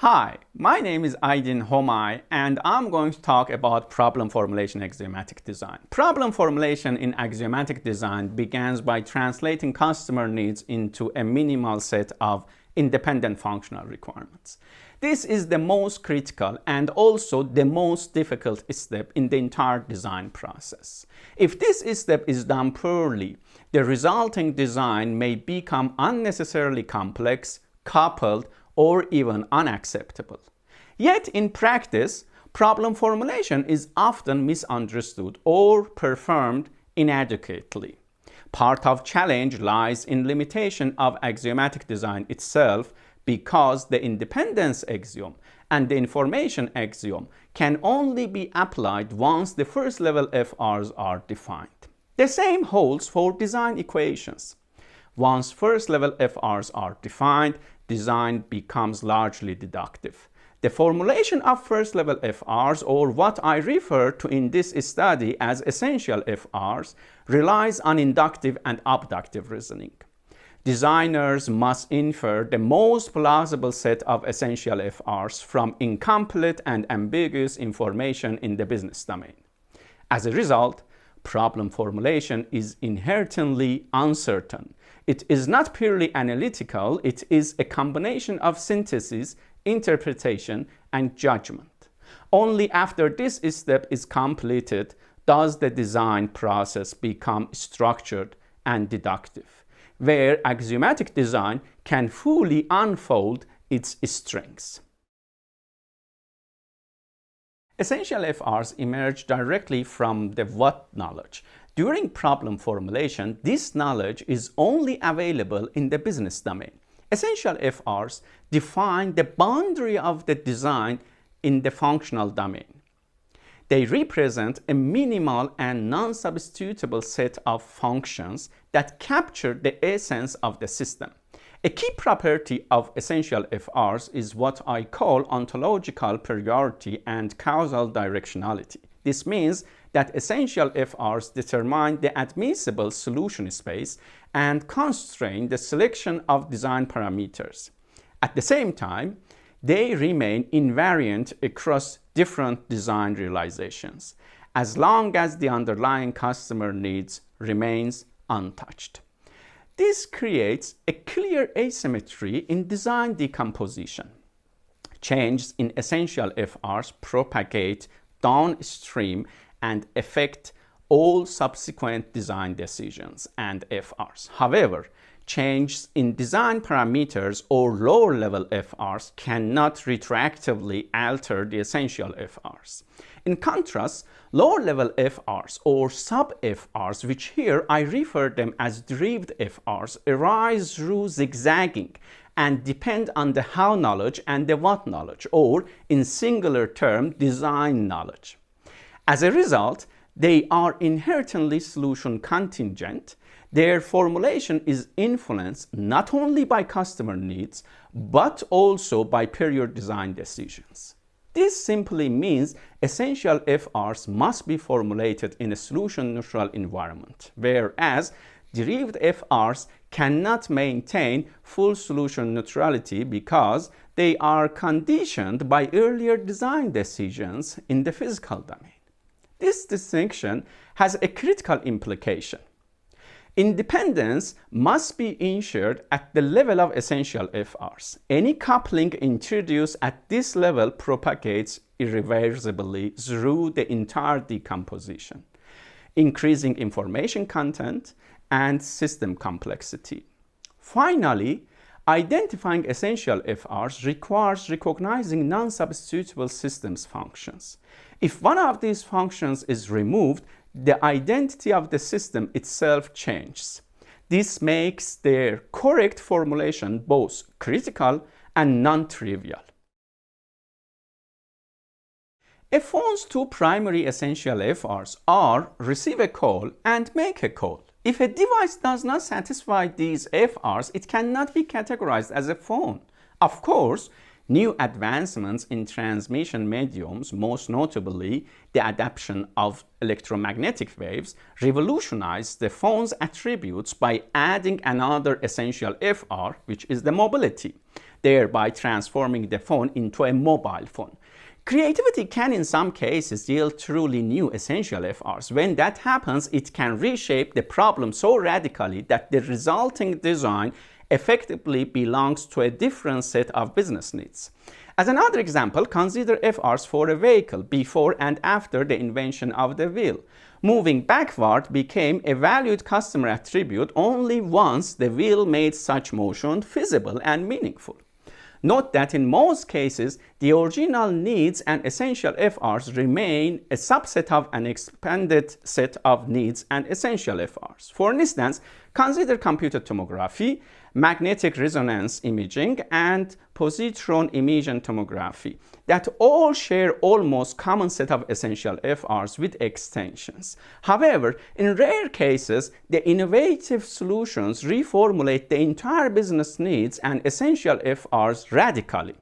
Hi, my name is Aydin Homay and I'm going to talk about problem formulation axiomatic design. Problem formulation in axiomatic design begins by translating customer needs into a minimal set of independent functional requirements. This is the most critical and also the most difficult step in the entire design process. If this step is done poorly, the resulting design may become unnecessarily complex, coupled, or even unacceptable. Yet in practice, problem formulation is often misunderstood or performed inadequately. Part of challenge lies in limitation of axiomatic design itself because the independence axiom and the information axiom can only be applied once the first level FRs are defined. The same holds for design equations. Once first level FRs are defined, design becomes largely deductive. The formulation of first level FRs, or what I refer to in this study as essential FRs, relies on inductive and abductive reasoning. Designers must infer the most plausible set of essential FRs from incomplete and ambiguous information in the business domain. As a result, problem formulation is inherently uncertain. It is not purely analytical, it is a combination of synthesis, interpretation, and judgment. Only after this step is completed does the design process become structured and deductive, where axiomatic design can fully unfold its strengths. Essential FRs emerge directly from the what knowledge. During problem formulation, this knowledge is only available in the business domain. Essential FRs define the boundary of the design in the functional domain. They represent a minimal and non-substitutable set of functions that capture the essence of the system. A key property of essential FRs is what I call ontological priority and causal directionality. This means that essential FRs determine the admissible solution space and constrain the selection of design parameters. At the same time, they remain invariant across different design realizations, as long as the underlying customer needs remains untouched. This creates a clear asymmetry in design decomposition. Changes in essential FRs propagate downstream and affect all subsequent design decisions and FRs. However, changes in design parameters or lower level FRs cannot retroactively alter the essential FRs. In contrast, lower level FRs or sub-FRs, which here I refer them as derived FRs, arise through zigzagging and depend on the how knowledge and the what knowledge, or in singular term, design knowledge. As a result, they are inherently solution contingent. Their formulation is influenced not only by customer needs, but also by period design decisions. This simply means essential FRs must be formulated in a solution-neutral environment, whereas derived FRs cannot maintain full solution neutrality because they are conditioned by earlier design decisions in the physical domain. This distinction has a critical implication. Independence must be ensured at the level of essential FRs. Any coupling introduced at this level propagates irreversibly through the entire decomposition, increasing information content and system complexity. Finally, identifying essential FRs requires recognizing non-substitutable systems functions. If one of these functions is removed, the identity of the system itself changes. This makes their correct formulation both critical and non-trivial. A phone's two primary essential FRs are receive a call and make a call. If a device does not satisfy these FRs, it cannot be categorized as a phone. Of course, new advancements in transmission mediums, most notably the adoption of electromagnetic waves, revolutionized the phone's attributes by adding another essential FR, which is the mobility. thereby transforming the phone into a mobile phone. Creativity can in some cases yield truly new essential FRs. When that happens, it can reshape the problem so radically that the resulting design effectively belongs to a different set of business needs. As another example, consider FRs for a vehicle before and after the invention of the wheel. Moving backward became a valued customer attribute only once the wheel made such motion feasible and meaningful. Note that in most cases, the original needs and essential FRs remain a subset of an expanded set of needs and essential FRs. For instance, consider computed tomography, magnetic resonance imaging, and positron emission tomography that all share almost common set of essential FRs with extensions. However, in rare cases, the innovative solutions reformulate the entire business needs and essential FRs radically.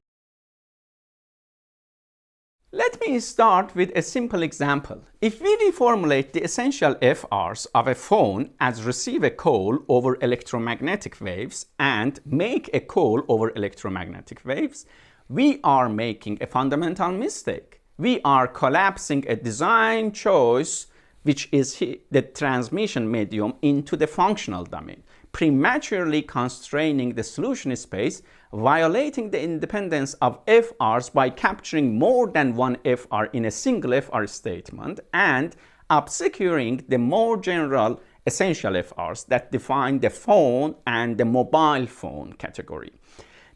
Let me start with a simple example. If we reformulate the essential FRs of a phone as receive a call over electromagnetic waves and make a call over electromagnetic waves, we are making a fundamental mistake. We are collapsing a design choice, which is the transmission medium, into the functional domain, prematurely constraining the solution space, violating the independence of FRs by capturing more than one FR in a single FR statement, and obscuring the more general essential FRs that define the phone and the mobile phone category.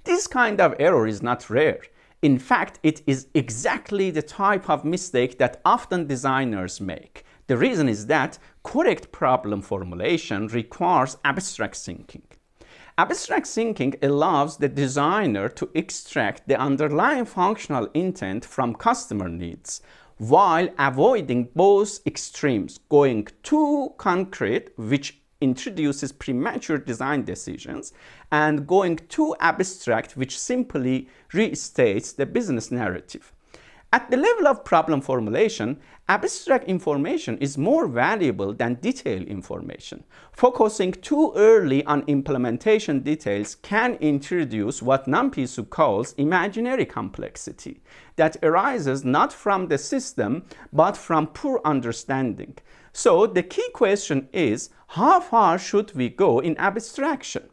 This kind of error is not rare. In fact, it is exactly the type of mistake that often designers make. The reason is that correct problem formulation requires abstract thinking. Abstract thinking allows the designer to extract the underlying functional intent from customer needs while avoiding both extremes, going too concrete, which introduces premature design decisions, and going too abstract, which simply restates the business narrative. At the level of problem formulation, abstract information is more valuable than detailed information. Focusing too early on implementation details can introduce what Nam P.Suh calls imaginary complexity that arises not from the system but from poor understanding. So the key question is, how far should we go in abstraction?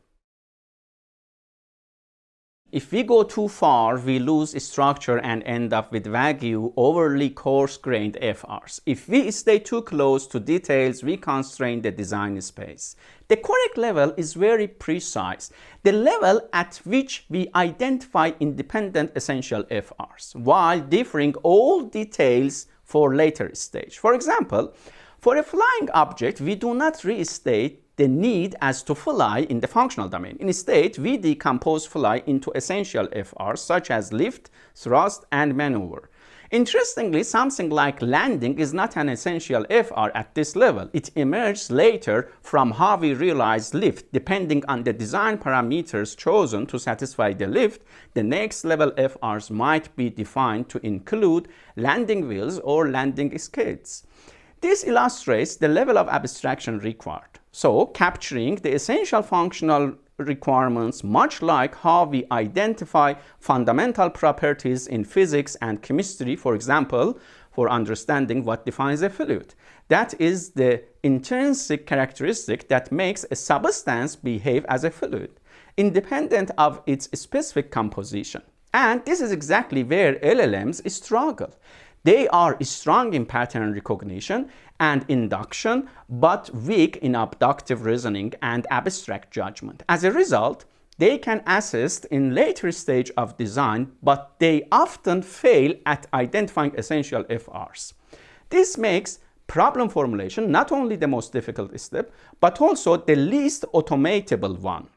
If we go too far, we lose structure and end up with vague, overly coarse-grained FRs. If we stay too close to details, we constrain the design space. The correct level is very precise, the level at which we identify independent essential FRs, while differing all details for later stage. For example, for a flying object, we do not restate the need as to fly in the functional domain. Instead, we decompose fly into essential FRs such as lift, thrust, and maneuver. Interestingly, something like landing is not an essential FR at this level. It emerges later from how we realize lift. Depending on the design parameters chosen to satisfy the lift, the next level FRs might be defined to include landing wheels or landing skids. This illustrates the level of abstraction required. So, capturing the essential functional requirements, much like how we identify fundamental properties in physics and chemistry, for example, for understanding what defines a fluid. That is the intrinsic characteristic that makes a substance behave as a fluid, independent of its specific composition. And this is exactly where LLMs struggle. They are strong in pattern recognition and induction, but weak in abductive reasoning and abstract judgment. As a result, they can assist in later stage of design, but they often fail at identifying essential FRs. This makes problem formulation not only the most difficult step, but also the least automatable one.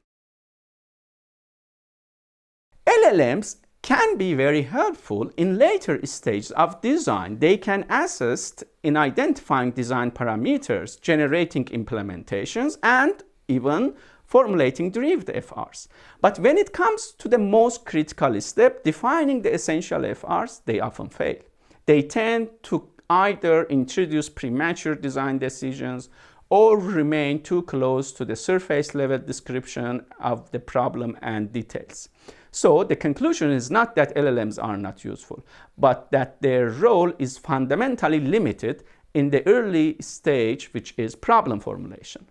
LLMs can be very helpful in later stages of design. They can assist in identifying design parameters, generating implementations, and even formulating derived FRs. But when it comes to the most critical step, defining the essential FRs, they often fail. They tend to either introduce premature design decisions or remain too close to the surface level description of the problem and details. So the conclusion is not that LLMs are not useful, but that their role is fundamentally limited in the early stage, which is problem formulation.